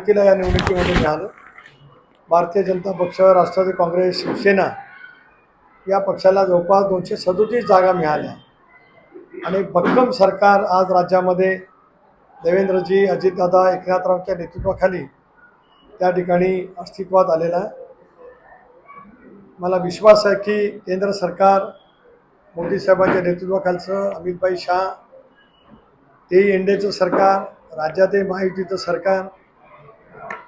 गतीला या निवडणुकीमध्ये मिळालं. भारतीय जनता पक्ष, राष्ट्रवादी काँग्रेस, शिवसेना या पक्षाला जवळपास 237 जागा मिळाल्या आणि भक्कम सरकार आज राज्यामध्ये देवेंद्रजी, अजितदादा, एकनाथरावच्या नेतृत्वाखाली त्या ठिकाणी अस्तित्वात आलेला आहे. मला विश्वास आहे की केंद्र सरकार मोदी साहेबांच्या नेतृत्वाखालचं, अमितभाई शाह, तेही एनडीएचं सरकार, राज्यातही महायुतीचं सरकार,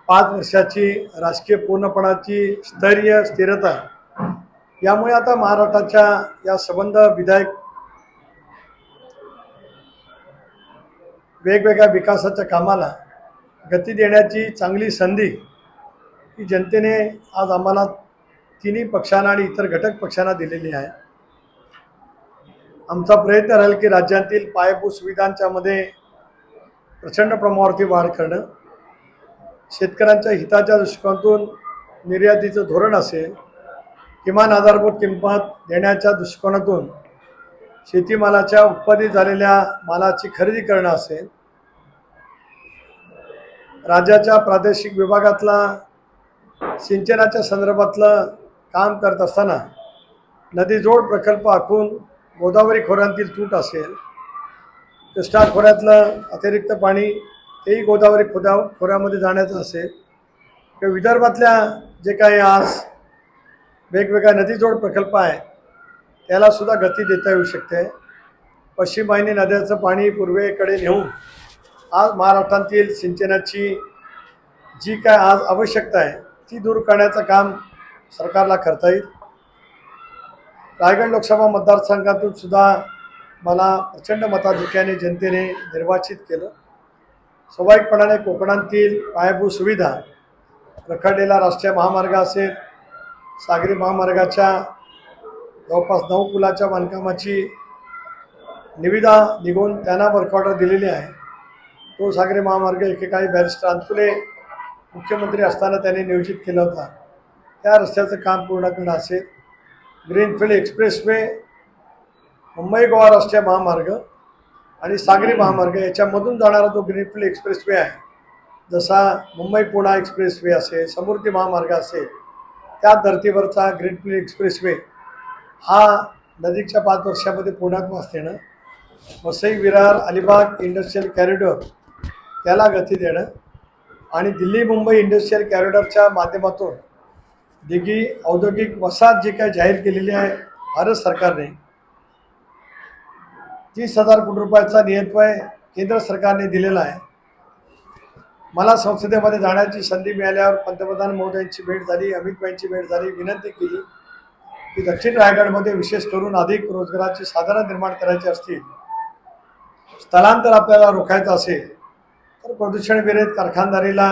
5 वर्षाची राजकीय पूर्णपणाची स्थिरता, यामुळे आता महाराष्ट्राच्या या संबंध विधायक वेगवेगळ्या विकासाच्या कामाला गती देण्याची चांगली संधी ही जनतेने आज आम्हाला तिन्ही पक्षांना आणि इतर घटक पक्षांना दिलेली आहे. आमचा प्रयत्न राहील की राज्यातील पायाभूत सुविधांच्या मध्ये प्रचंड प्रमाणावरती वाढ करणं, शेतकऱ्यांच्या हिताच्या दृष्टिकोनातून निर्यातीचं धोरण असेल, किमान आधारभूत किंमत देण्याच्या दृष्टिकोनातून शेतीमालाच्या उत्पादित झालेल्या मालाची खरेदी करणं असेल, राज्याच्या प्रादेशिक विभागातला सिंचनाच्या संदर्भातलं काम करत असताना नदीजोड प्रकल्प आखून गोदावरी खोऱ्यातील तूट असेल, कृष्णा खोऱ्यातलं अतिरिक्त पाणी तेही गोदावरी खोऱ्यामध्ये जाण्याचं असेल, किंवा विदर्भातल्या जे काही आज वेगवेगळ्या नदीजोड प्रकल्प आहेत त्यालासुद्धा गती देता येऊ शकते. पश्चिम वाहिनी नद्याचं पाणी पूर्वेकडे नेऊन आज महाराष्ट्रातील सिंचनाची जी काय आज आवश्यकता आहे ती दूर करण्याचं काम सरकारला करता येईल. रायगड लोकसभा मतदारसंघातून सुद्धा मला प्रचंड मताधिक्याने जनतेने निर्वाचित केलं. स्वाभाविकपणाने कोकणातील पायाभूत सुविधा, रखडलेला राष्ट्रीय महामार्ग असेल, सागरी महामार्गाच्या जवळपास 9 पुलाच्या बांधकामाची निविदा निघून त्यांना वर्क ऑर्डर दिलेली आहे. तो सागरी महामार्ग एकेकाळी बॅरिस्टर अंतुले मुख्यमंत्री असताना त्यांनी नियोजित केला होता. त्या रस्त्याचं काम पूर्ण करणं असेल, ग्रीनफील्ड एक्सप्रेसवे, मुंबई गोवा राष्ट्रीय महामार्ग आणि सागरी महामार्ग याच्यामधून जाणारा जो ग्रीनफील्ड एक्सप्रेसवे आहे, जसा मुंबई पुणे एक्सप्रेसवे असेल, समृद्धी महामार्ग असेल, त्या धर्तीवरचा ग्रीनफील्ड एक्सप्रेसवे हा नजीकच्या 5 वर्षामध्ये पूर्णत्वास येणं, वसई विरार अलिबाग इंडस्ट्रियल कॅरिडॉर त्याला गती देणं आणि दिल्ली मुंबई इंडस्ट्रियल कॅरिडॉरच्या माध्यमातून दिघी औद्योगिक वसाहत जी काय जाहीर केलेली आहे भारत सरकारने, 30,000 कोटी रुपयाचा नियंत्रण केंद्र सरकारने दिलेला आहे. मला संसदेमध्ये जाण्याची संधी मिळाल्यावर पंतप्रधान महोदयांची भेट झाली, अमितभाईंची भेट झाली, विनंती केली की दक्षिण रायगडमध्ये विशेष करून अधिक रोजगाराची साधनं निर्माण करायची असतील, स्थलांतर आपल्याला रोखायचं असेल तर प्रदूषण विरहित कारखानदारीला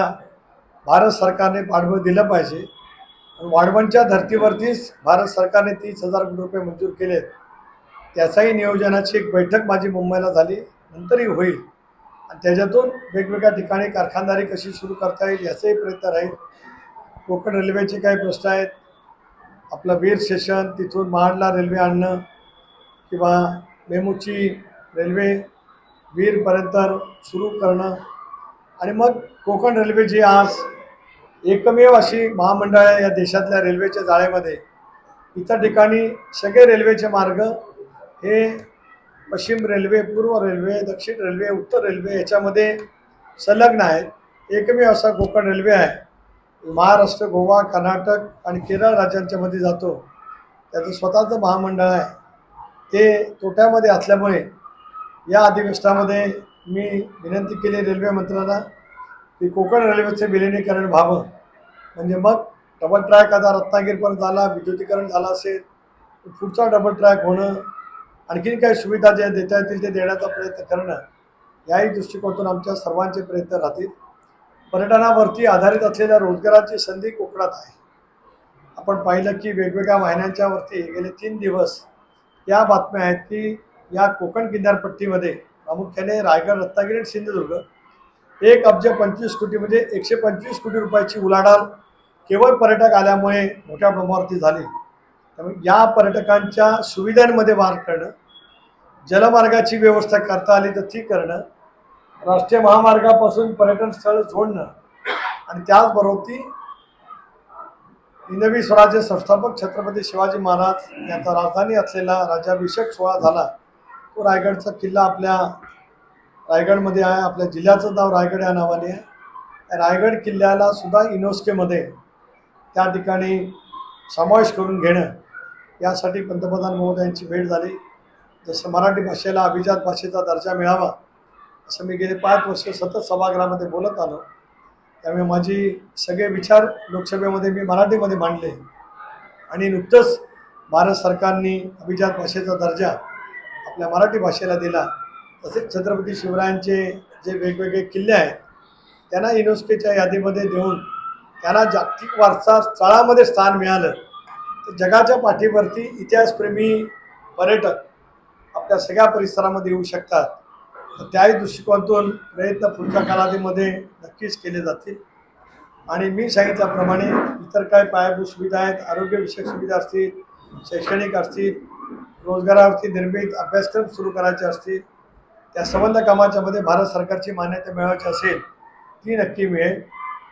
भारत सरकारने पाठबळ दिलं पाहिजे. वाढवणच्या धर्तीवरतीच भारत सरकारने 30,000 कोटी रुपये मंजूर केलेत. त्याचाही नियोजनाची एक बैठक माझी मुंबईला झाली, नंतरही होईल आणि त्याच्यातून वेगवेगळ्या ठिकाणी कारखानदारी कशी सुरू करता येईल याचाही प्रयत्न राहील. कोकण रेल्वेचे काही प्रश्न आहेत, आपलं वीर स्टेशन तिथून महाडला रेल्वे आणणं किंवा मेमूची रेल्वे वीरपर्यंत सुरू करणं आणि मग कोकण रेल्वे जी आज एकमेव अशी महामंडळ आहे या देशातल्या रेल्वेच्या जाळेमध्ये. इतर ठिकाणी सगळे रेल्वेचे मार्ग हे पश्चिम रेल्वे, पूर्व रेल्वे, दक्षिण रेल्वे, उत्तर रेल्वे याच्यामध्ये संलग्न आहेत. एकमेव असा कोकण रेल्वे आहे, महाराष्ट्र, गोवा, कर्नाटक आणि केरळ राज्यांच्या मध्ये जातो. त्याचं स्वतःचं महामंडळ आहे. ते तोट्यामध्ये असल्यामुळे या अधिवेशनामध्ये मी विनंती केली रेल्वे मंत्र्यांना की कोकण रेल्वेचे विलिनीकरण व्हावं, म्हणजे मग डबल ट्रॅक आता रत्नागिरीपर्यंत झाला, विद्युतीकरण झालं असेल, पुढचा डबल ट्रॅक होणं, आणखीन काही सुविधा ज्या देता येतील ते देण्याचा प्रयत्न करणं, याही दृष्टिकोनातून आमच्या सर्वांचे प्रयत्न राहतील. पर्यटनावरती आधारित असलेल्या रोजगाराची संधी कोकणात आहे. आपण पाहिलं की वेगवेगळ्या वाहिन्यांच्यावरती गेले 3 दिवस या बातम्या आहेत की या कोकण किनारपट्टीमध्ये प्रामुख्याने रायगड, रत्नागिरी आणि सिंधुदुर्ग 1,25 कोटी म्हणजे 125 कोटी रुपयाची उलाढाल केवळ पर्यटक आल्यामुळे मोठ्या प्रमाणावरती झाली. त्यामुळे या पर्यटकांच्या सुविधांमध्ये वाढ करणं, जलमार्गाची व्यवस्था करता आली तर ती करणं, राष्ट्रीय महामार्गापासून पर्यटन स्थळ जोडणं आणि त्याचबरोबर ती हिंदवी स्वराज्य संस्थापक छत्रपती शिवाजी महाराज यांचा राजधानी असलेला राज्याभिषेक सोहळा झाला तो रायगडचा किल्ला आपल्या रायगडमध्ये आहे. आपल्या जिल्ह्याचं नाव रायगड या नावाने आहे. रायगड किल्ल्याला सुद्धा युनेस्कोमध्ये त्या ठिकाणी समावेश करून घेणं यासाठी पंतप्रधान महोदयांची भेट झाली. जसं मराठी भाषेला अभिजात भाषेचा दर्जा मिळावा असं मी गेले 5 वर्ष सतत सभागृहामध्ये बोलत आलो. त्यामुळे माझी सगळे विचार लोकसभेमध्ये मी मराठीमध्ये मांडले आणि नुकतंच भारत सरकारने अभिजात भाषेचा दर्जा आपल्या मराठी भाषेला दिला. तसेच छत्रपती शिवरायांचे जे वेगवेगळे किल्ले आहेत त्यांना युनेस्कोच्या यादीमध्ये देऊन त्यांना जागतिक वारसा स्थळामध्ये स्थान मिळालं तर जगाच्या पाठीवरती इतिहासप्रेमी पर्यटक आपल्या सगळ्या परिसरामध्ये येऊ शकतात. तर त्याही दृष्टिकोनातून प्रयत्न पुढच्या कालावधीमध्ये नक्कीच केले जातील. आणि मी सांगितल्याप्रमाणे इतर काय पायाभूत सुविधा आहेत, आरोग्यविषयक सुविधा असतील, शैक्षणिक असतील, रोजगारावरती निर्मित अभ्यासक्रम सुरू करायचे असतील, त्या संबंध कामाच्यामध्ये भारत सरकारची मान्यता मिळवायची असेल ती नक्की मिळेल.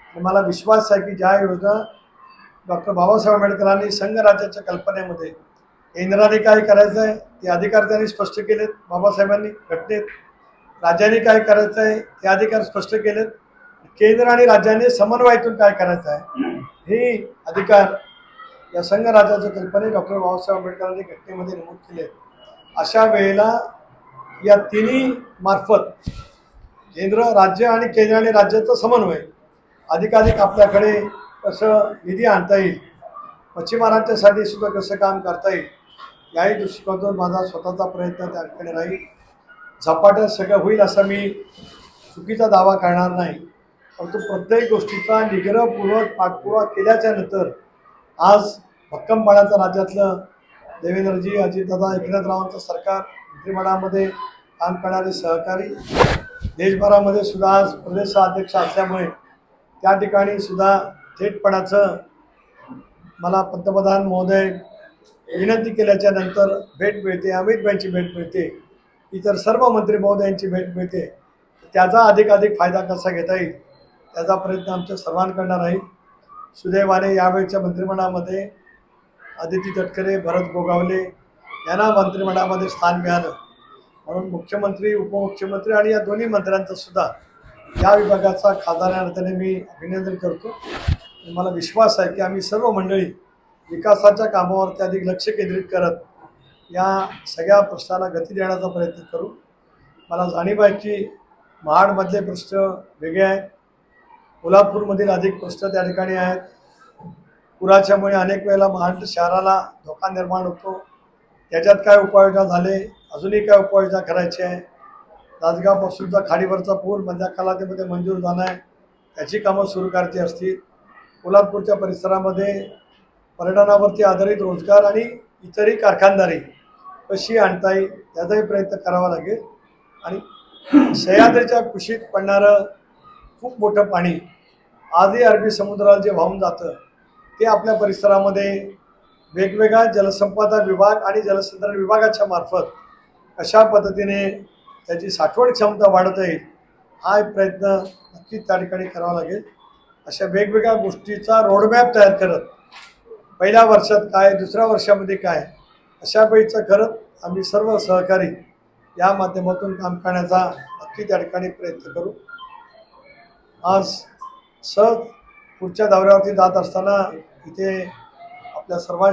आणि मला विश्वास आहे की ज्या योजना डॉक्टर बाबासाहेब आंबेडकरांनी संघराज्याच्या कल्पनेमध्ये केंद्राने काय करायचं आहे ते अधिकार त्यांनी स्पष्ट केलेत, बाबासाहेबांनी घटनेत राज्यांनी काय करायचं आहे ते अधिकार स्पष्ट केलेत, केंद्र आणि राज्याने समन्वयातून काय करायचं आहे हे अधिकार या संघराज्याच्या कल्पने डॉक्टर बाबासाहेब आंबेडकरांनी घटनेमध्ये नमूद केले. अशा वेळेला या तिन्ही मार्फत केंद्र राज्य आणि केंद्र आणि राज्याचा समन्वय अधिकाधिक आपल्याकडे कसं निधी आणता येईल, पश्चिम महाराष्ट्रासाठी सुद्धा कसं काम करता येईल याही दृष्टिकोनातून माझा स्वतःचा प्रयत्न त्या ठिकाणी राहील. झपाट्यात सगळं होईल असा मी चुकीचा दावा करणार नाही, परंतु प्रत्येक गोष्टीचा निग्रहपूर्वक पाठपुरावा केल्याच्या नंतर आज भक्कमपणाचं राज्यातलं देवेंद्रजी, अजितदादा, एकनाथरावांचं सरकार, मंत्रिमंडळामध्ये काम करणारे सहकारी, देशभरामध्ये सुद्धा आज प्रदेशाध्यक्ष असल्यामुळे त्या ठिकाणी सुद्धा थेटपणाचं मला पंतप्रधान महोदय विनंती केल्याच्या नंतर भेट मिळते, अमित भाईंची भेट मिळते, इतर सर्व मंत्री महोदयांची भेट मिळते. त्याचा अधिकाधिक फायदा कसा घेता येईल त्याचा प्रयत्न आमच्या सर्वांकडनं राहील. सुदैवाने यावेळच्या मंत्रिमंडळामध्ये आदिती तटकरे, भरत गोगावले यांना मंत्रिमंडळामध्ये स्थान मिळालं म्हणून मुख्यमंत्री, उपमुख्यमंत्री आणि या दोन्ही मंत्र्यांचं सुद्धा या विभागाचा खासदार अर्थाने मी अभिनंदन करतो. मला विश्वास आहे की आम्ही सर्व मंडळी विकासाच्या कामावरती अधिक लक्ष केंद्रित करत या सगळ्या प्रश्नाला गती देण्याचा प्रयत्न करू. मला जाणीव आहे की महाडमधले प्रश्न वेगळे आहेत, कोल्हापूरमधील अधिक प्रश्न त्या ठिकाणी आहेत. पुराच्यामुळे अनेक वेळेला महाड शहराला धोका निर्माण होतो. त्याच्यात काय उपाययोजना झाले, अजूनही काय उपाययोजना करायची आहे. राजगावपासूनचा खाडीवरचा पूल मधल्या कालावधीमध्ये मंजूर झाला आहे, त्याची कामं सुरू करायची असतील. कोल्हापूरच्या परिसरामध्ये पर्यटनावरती आधारित रोजगार आणि इतरही कारखानदारी कशी आणता येईल त्याचाही प्रयत्न करावा लागेल. आणि सह्याद्रीच्या कुशीत पडणारं खूप मोठं पाणी आजही अरबी समुद्राला जे वाहून जातं ते आपल्या परिसरामध्ये वेगवेगळ्या जलसंपदा विभाग आणि जलसंधारण विभागाच्या मार्फत कशा पद्धतीने त्याची साठवण क्षमता वाढवता येईल हा एक प्रयत्न नक्कीच त्या ठिकाणी करावा लागेल. अशा वेगवेगळ्या गोष्टीचा रोडमॅप तयार करत पहिल्या वर्षात काय, दुसऱ्या वर्षामध्ये काय अशा वेळीचं करत आम्ही सर्व सहकारी या माध्यमातून काम करण्याचा नक्की त्या ठिकाणी प्रयत्न करू. आज सहज पुढच्या दौऱ्यावरती जात असताना इथे आपल्या सर्वांच्या